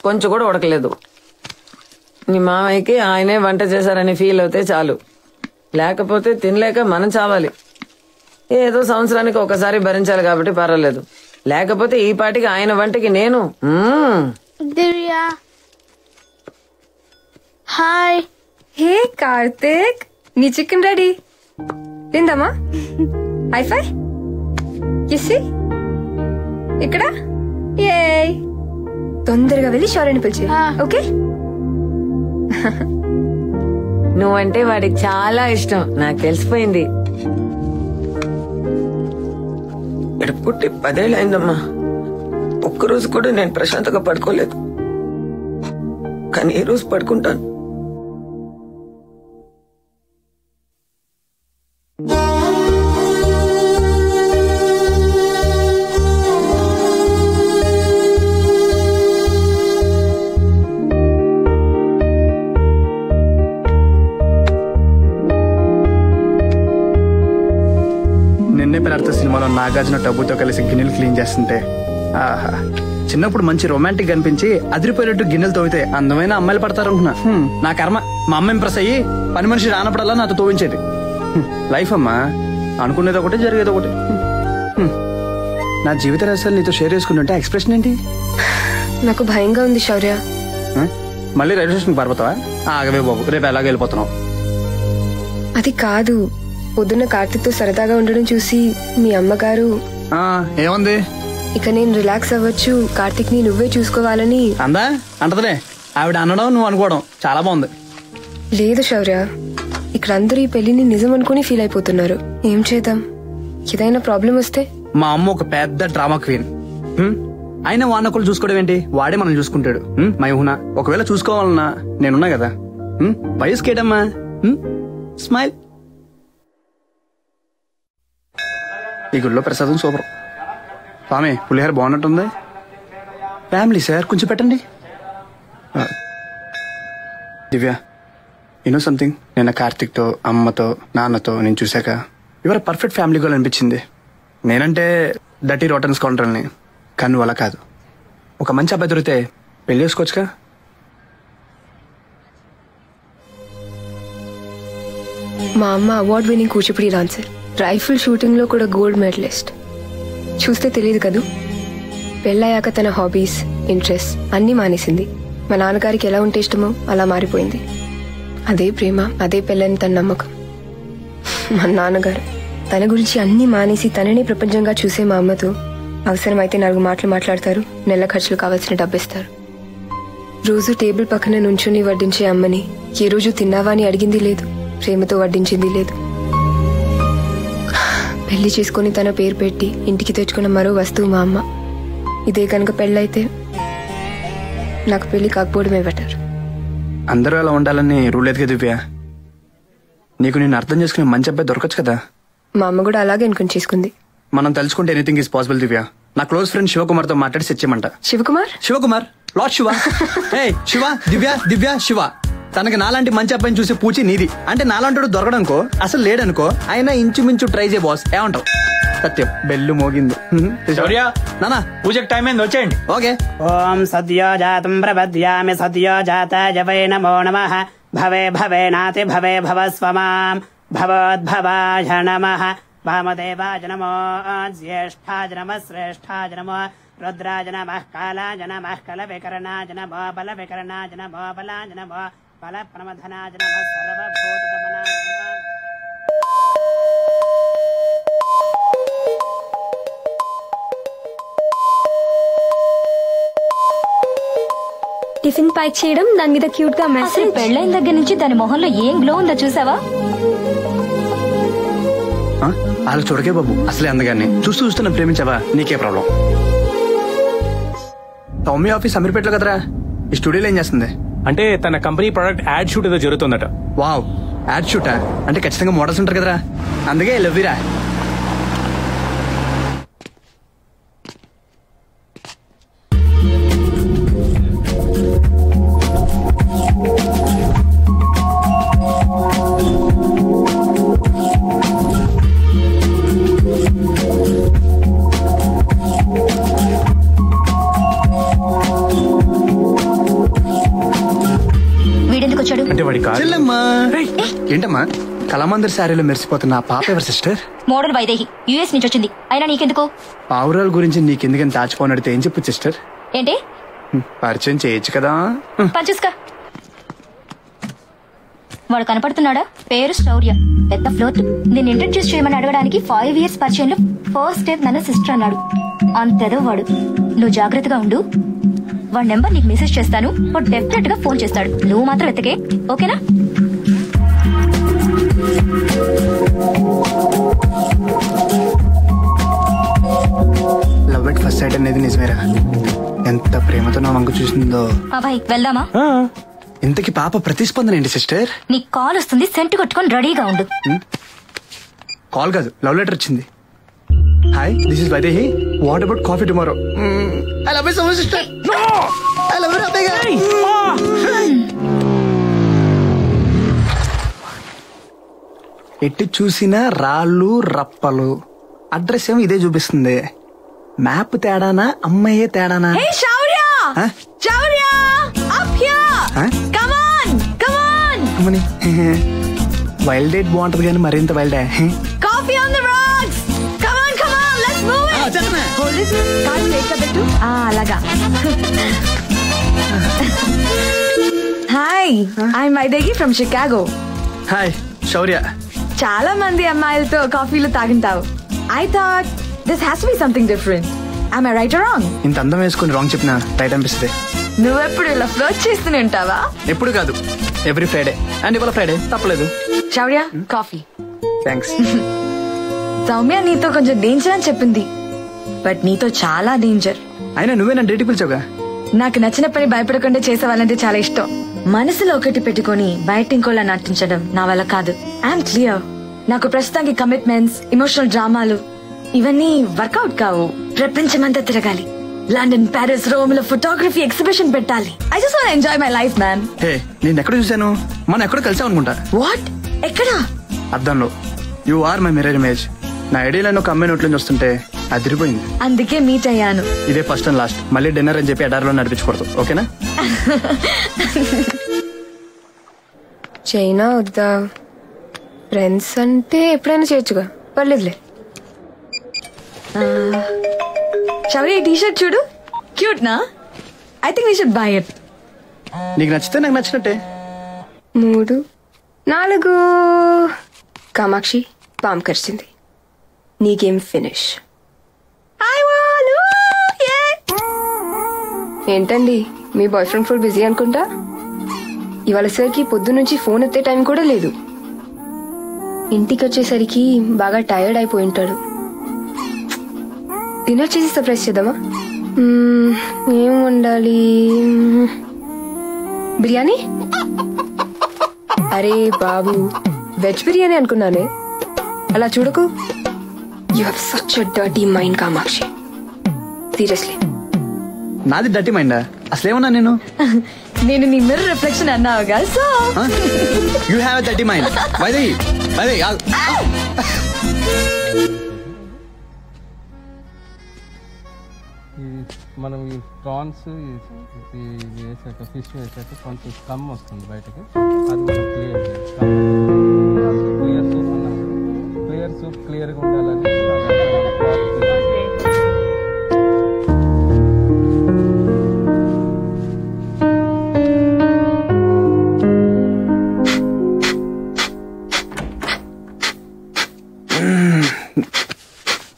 కొంచెం కూడా ఉడకలేదు. నీ మామయ్యకి ఆయనే వంట చేశారని ఫీల్ అవుతే చాలు, లేకపోతే తినలేక మనం చావాలి. ఏదో సంవత్సరానికి ఒకసారి భరించాలి కాబట్టి పర్వాలేదు, లేకపోతే ఈ పాటికి ఆయన వంటకి నేను. హాయ్. హే కార్తిక్, నీ చికెన్ రెడీ. తిందామా? హైఫై కిస్సి ఇక్కడ. తొందరగా వెళ్ళి శౌర్యని పిలిచి. ఓకే. నువ్వంటే వాడికి చాలా ఇష్టం, నాకు తెలిసిపోయింది. పుట్టి 10 ఏళ్ళు అయిందమ్మా. ఒక్కరోజు కూడా నేను ప్రశాంతంగా పడుకోలేదు, కానీ ఈ రోజు పడుకుంటాను. సినిమాలో నాగార్జున టబ్బుతో కలిసి గిన్నెలు క్లీన్ చేస్తుంటే ఆహా, చిన్నప్పుడు మంచి రొమాంటిక్ అనిపించి అదిరిపోయేటట్టు గిన్నెలు తోమితే అందమైన అమ్మాయిలు పడతారనుకున్నా. నా కర్మ, మా అమ్మ ఇంప్రెస్ అయ్యి పని మనిషి రానప్పుడల్లా నాతో తోవించేది. లైఫ్ అమ్మా, అనుకునేది ఒకటి జరిగేది ఒకటి. నా జీవిత రహస్యాలు నీతో షేర్ చేసుకుంటుంటే ఎక్స్ప్రెషన్ ఏంటి? నాకు భయంగా ఉంది శౌర్య. మళ్ళీ రైల్వే స్టేషన్ పారిపోతావా? ఆగవే బాబు, రేపు ఎలాగ వెళ్ళిపోతున్నావు? అది కాదు, పొద్దున్న కార్తిక్ తో సరదాగా ఉండడం చూసి మీ అమ్మగారు ఏముంది, ఇక నేను రిలాక్స్ అవ్వచ్చు, కార్తిక్ ని నువ్వే చూసుకోవాలని అందా. అంటదలే, ఆవిడ అనడం నువ్వు అనుకోవడం చాలా బాగుంది. లేదు శౌర్య, ఇక్కడ అందరూ ఈ పెళ్లిని నిజం అనుకుని ఫీల్ అయిపోతున్నారు. ఏం చేద్దాం? ఏదైనా ప్రాబ్లం వస్తే? మా అమ్మ ఒక పెద్ద డ్రామా క్వీన్. అయినా వానొకళ్ళు చూసుకోవడం ఏంటి, వాడే మనం చూసుకుంటాడు. మైహునా ఒకవేళ చూసుకోవాలన్నా నేనున్నా కదా. వయసుకేటమ్మా, స్మైల్. ఈ గుళ్ళో ప్రసాదం సూపర్. స్వామి పులిహార బాగున్నట్టుంది. ఫ్యామిలీ సార్, కొంచెం పెట్టండి. దివ్య, యూనో సంథింగ్, నిన్న కార్తిక్తో, అమ్మతో, నాన్నతో నేను చూశాక ఇవర పర్ఫెక్ట్ ఫ్యామిలీ గోల్ అనిపించింది. నేనంటే డటీ రోటన్ స్కౌండ్రల్ని, కానీ నువ్వు అలా కాదు. ఒక మంచి అబ్బాయి దొరికితే పెళ్లి చేసుకోవచ్చుగా. మా అమ్మ award winning Kuchipudi dancer, rifle shooting లో కూడా గోల్డ్ మెడలిస్ట్. చూస్తే తెలియదు కదూ, పెళ్ళయ్యాక తన హాబీస్, ఇంట్రెస్ట్ అన్నీ మానేసింది. మా నాన్నగారికి ఎలా ఉంటే ఇష్టమో అలా మారిపోయింది. అదే ప్రేమ, అదే పెళ్ళని తన నమ్మకం. మా నాన్నగారు తన గురించి అన్ని మానేసి తననే ప్రపంచంగా చూసే మా అమ్మతో అవసరమైతే 4 మాటలు మాట్లాడతారు, నెల ఖర్చులు కావాల్సిన డబ్బిస్తారు. రోజు టేబుల్ పక్కన నుంచుని వడ్డించే అమ్మని ఏ రోజు తిన్నావా అని అడిగింది లేదు, ప్రేమతో వడ్డించింది లేదు. పెళ్లి చేసుకుని తన పేరు పెట్టి ఇంటికి తెచ్చుకున్న మరో వస్తువు మా అమ్మ. ఇదే కనుక పెళ్ళైతే నాకు పెళ్లి కాకపోవడమే బెటర్. అందరూ అలా ఉండాలని రూల్ లేదు కదా దివ్య. నీకు నేను అర్థం చేసుకునే మంచి అబ్బాయి దొరకచ్చు కదా. మా అమ్మ కూడా అలాగే అనుకుని చేసుకుంది. మనం తలుచుకుంటే ఎనీథింగ్ ఈస్ పాసిబుల్ దివ్య. నా క్లోజ్ ఫ్రెండ్ శివకుమార్ తో మాట్లాడి తెచ్చేయమంట. శివకుమార్ లార్డ్ శివ. శివ, దివ్య, దివ్య, శివ. తనకి నాలాంటి మంచి అబ్బాయిని చూసి పూచి నీది అంటే నాలాంటి దొరకడనుకో, అసలు లేడనుకో, అయినా ఇంచుమించు ట్రై చేయ బాస్. ఏమంటావు? సత్యం, బెల్లు మోగింది. నానా పూజకి టైం అయింది, వచ్చేయండి. ఓకే. ఓం సద్యో జాతం ప్రపద్యామి సద్యో జాతాయ వై నమో నమః. భవే భవే నాతి భవే భవస్వమాం భవోద్భవాయ నమః. వామదేవాయ నమో, జ్యేష్ఠాయ నమః, శ్రేష్ఠాయ నమో, రుద్రాయ నమః, కాలాయ నమః, కలవికరణాయ నమో, బలవికరణాయ నమో, బలాయ నమో, బల ప్రమథనాయ నమః, సర్వభూతదమనాయ నమః. టిఫిన్ ప్యాక్ చేయడం, దాని మీద క్యూట్ గా మెసేజ్. పెళ్ళైన దగ్గర నుంచి దాని మొహంలో ఏం గ్లో ఉందో చూసావా? అలా చూడకే బాబు, అసలే అందగాన్ని చూస్తూ చూస్తున్నా ప్రేమించావా? నీకే ప్రాబ్లం. సౌమ్య ఆఫీస్ అమీర్పేటలో కదరా, ఈ స్టూడియోలో ఏం చేస్తుంది? అంటే తన కంపెనీ ప్రొడక్ట్ యాడ్ షూట్ ఏదో జరుగుతుందట. Wow, add షూటా? అంటే ఖచ్చితంగా మోడల్స్ ఉంటారు కదరా, అందుకే లవ్విరా. వాడి కారు. చెల్లెమ్మా ఏంటమ్మా కళామందిర్ శారీలో మెరిసిపోతున్న పాప ఎవరు సిస్టర్? మోడల్ వైదేహి యుఎస్ నుంచి వచ్చింది. అయినా నీకెందుకు? పావురాల గురించి నీకెందుకని దాచిపోనడితే ఏం చెప్పు సిస్టర్? ఏంటి పరిచయం చేయొచ్చు కదా. పంచుస్కా. వాడు కనపడుతున్నాడా? పేరు శౌర్య, పెద్ద ఫ్లోట్. నేను ఇంట్రడ్యూస్ చేయమని అడగడానికి 5 years పరిచయంలో ఫస్ట్ స్టెప్ నన్ను సిస్టర్ అన్నాడు. అంతేదో వాడు. నువ్వు జాగ్రత్తగా ఉండు. వాడి నెంబర్ నీకు మెసేజ్ చేస్తాను. వాడు డెఫినెట్ గా ఫోన్ చేస్తాడు. నువ్వు మాత్రం ఎత్తకే, ఓకేనా? లవ్ ఎట్ ఫస్ట్ సైట్ అనేది నిజమేరా? ఎంత ప్రేమతో నా వంక చూసిందో. అబ్బాయి వెళ్దామా? ఇంతకి పాప ప్రతిస్పందన ఏంటి సిస్టర్? నీకు కాల్ వస్తుంది, సెంట్ కొట్టుకొని రెడీగా ఉండు. కాల్ కాదు, లవ్ లెటర్ వచ్చింది. Hi, this is Vaidehi. What about coffee tomorrow? I love you so much sister. No, I love you రాబేగా. ఎట్టి చూసినా రాళ్ళు రప్పలు. అడ్రస్ ఏమో ఇదే చూపిస్తుంది. మ్యాప్ తేడానా అమ్మాయే తేడానా? వైల్డ్ డేట్ బాగుంటది కానీ మరింత వైల్డ్. అలాగా. Hi, I'm Vaidehi from Chicago. Hi Shaurya. చాలా మంది అమ్మాయిలతో కాఫీలు తాగింటావు. I thought this has to be something different. Am I right or wrong? ఇంత అందం వేసుకుని రాంగ్ చెప్పినా రైట్ అనిపిస్తుంది. నువ్వెప్పుడు ఇలా ఫ్లోట్ చేస్తూనే ఉంటావా? ఎప్పుడు కాదు, ఎవ్రీ ఫ్రైడే. అండ్ ఇవాళ ఫ్రైడే తప్పలేదు. శౌర్య, కాఫీ. థ్యాంక్స్. సౌమ్య నీతో కొంచెం డేంజర్ అని చెప్పింది, బట్ నీతో చాలా డేంజర్. అయినా నువ్వే నన్ను డేట్ పిలిచావుగా. నాకు నచ్చిన పని భయపడకుండా చేసేవాళ్ళంటే చాలా ఇష్టం. మనసులో ఒకటి పెట్టుకుని బయట ఇంకోలా నటించడం నా వల్ల కాదు. I'm clear. నాకు ప్రస్తుతానికి కమిట్మెంట్స్, ఎమోషనల్ డ్రామాలు ఇవన్నీ వర్కౌట్ కావు. ప్రపంచమంతా తిరగాలి. లండన్, ప్యారిస్, రోమ్ లో ఫోటోగ్రఫీ ఎగ్జిబిషన్ పెట్టాలి. I just want enjoy my life man. Hey, నేను ఎక్కడ చూసాను? మనం ఎక్కడ కలిసాం అనుకుంటా. వాట్? ఎక్కడా? అద్దంలో. You are my mirror image. నా ఐడియాలో ఒక అమ్మాయి నోట్లోంచి వస్తుంటే అదిరిపోయింది. అందుకే మీట్ అయ్యాను. ఇదే ఫస్ట్ అండ్ లాస్ట్. మళ్ళీ డిన్నర్ అని చెప్పి ఎడారిలో నడిపించకూడదు, ఓకేనా? చైనా వద్దా? ఫ్రెండ్స్ అంటే ఎప్పుడైనా చేయొచ్చుగా, పర్లేదులే. శౌర్య, ఈ టీషర్ట్ చూడు, క్యూట్ నా? I think we should buy it. నీకు నచ్చితే నాకు నచ్చినట్టే. 3, 4. కామాక్షి, పాము కరిచింది. నీకేం ఫినిష్. ఏంటండి మీ బాయ్ ఫ్రెండ్ ఫుల్ బిజీ అనుకుంటా? ఇవాళ సరికి పొద్దు నుంచి ఫోన్ ఎత్తే టైం కూడా లేదు. ఇంటికి వచ్చేసరికి బాగా టైర్డ్ అయిపోయి ఉంటాడు. డిన్నర్ చేసి సర్ప్రైజ్ చేద్దామా? ఏం వండాలి? బిర్యానీ? అరే బాబు, వెజ్ బిర్యానీ అనుకున్నానే. అలా చూడకు. You have such a dirty mind Kamakshi. Seriously. నాది డర్టీ మైండా? అసలేమన్నా నేను? నేను నీ మిర్రర్ రిఫ్లెక్షన్ అన్నావుగా, so you have a dirty mind. Vaidehi, Vaidehi మనం ఈ ప్రాన్స్ వేసాక, ఫిష్ వేసాక కొంచెం స్కమ్ వస్తుంది బయటకి. అది మనం క్లియర్ క్లియర్ సూప్ అన్నప్పుడు క్లియర్ సూప్ క్లియర్గా ఉండాలని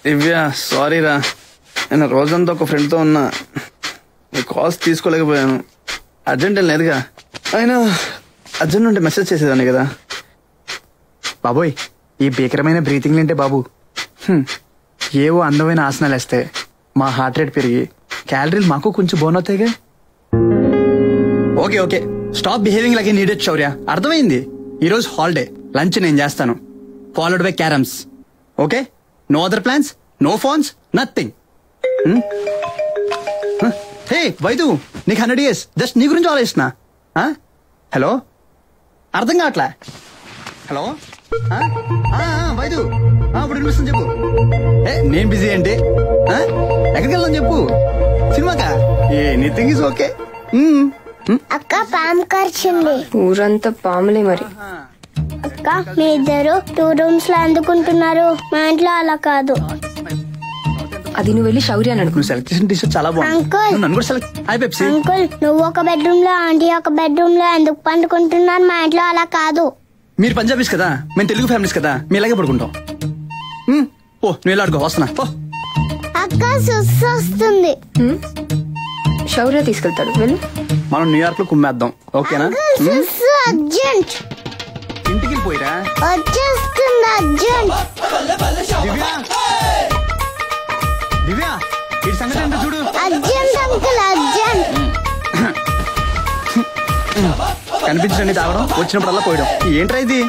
దివ్య, సారీ రా. నేను రోజంతా ఒక ఫ్రెండ్తో ఉన్నా. కాల్స్ తీసుకోలేకపోయాను. అర్జెంట్ లేదుగా. అయినా అర్జెంట్ ఉంటే మెసేజ్ చేసేదాన్ని కదా. బాబోయ్, ఈ భీకరమైన బ్రీతింగ్ ఏంటే బాబు. ఏవో అందమైన ఆసనాలు వేస్తే మా హార్ట్ రేట్ పెరిగి క్యాలరీలు మాకు కొంచెం బోన్ అవుతాయిగా. Okay okay, stop behaving like a needed Shaurya. అర్థమైంది. ఈరోజు హాలిడే, లంచ్ నేను చేస్తాను, followed by carroms. Okay, no other plans, no phones, nothing. Hey Vaidu, నీకు 100 years. జస్ట్ నీ గురించి ఆలోచిస్తున్నా. హలో, అర్థం కావట్లా? హలో వైదు, ఇప్పుడు వినిపిస్తుంది చెప్పు. నేను బిజీ అంటే ఎక్కడికి వెళ్దాం చెప్పు. సినిమాకా? Anything is okay. అక్క పాము కరిచింది. ఊరంతా పాములే మరి. అక్క మీ ఇద్దరు 2 rooms లో అందుకుంటున్నారు, మా ఇంట్లో అలా కాదు. అది నువ్వు వెళ్ళి శౌర్య అని అడుగు. నువ్వు సెలెక్ట్ చేసిన టీషర్ట్ చాలా బాగుంది. అంకుల్ నన్ను కూడా సెలెక్ట్. Hi Pepsi. అంకుల్ నువ్వు ఒక బెడ్రూమ్ లో ఆంటీ ఒక బెడ్రూమ్ లో ఎందుకు పండుకుంటున్నాను, మా ఇంట్లో అలా కాదు. మీరు పంజాబీస్ కదా, మేము తెలుగు ఫ్యామిలీస్ కదా, మీ ఇలాగే పడుకుంటాం. ఓ నువ్వు ఇలా అడుకో, వస్తున్నా. అక్క సుస్సు వస్తుంది. శౌర్య తీసుకెళ్తాడు, వెళ్ళు. మనం న్యూయార్క్ లో కుమ్మేద్దాం, ఓకేనా? సుస్సు అర్జెంట్. ఇంటికి పోయిరా, వచ్చేస్తుంది అర్జెంట్. దివ్యా ఈ సంగతి ఏంటో చూడు. Urgent uncle urgent. కనిపించండి తాగడం, వచ్చినప్పుడల్లా పోయడం. ఏంట్రా ఇది?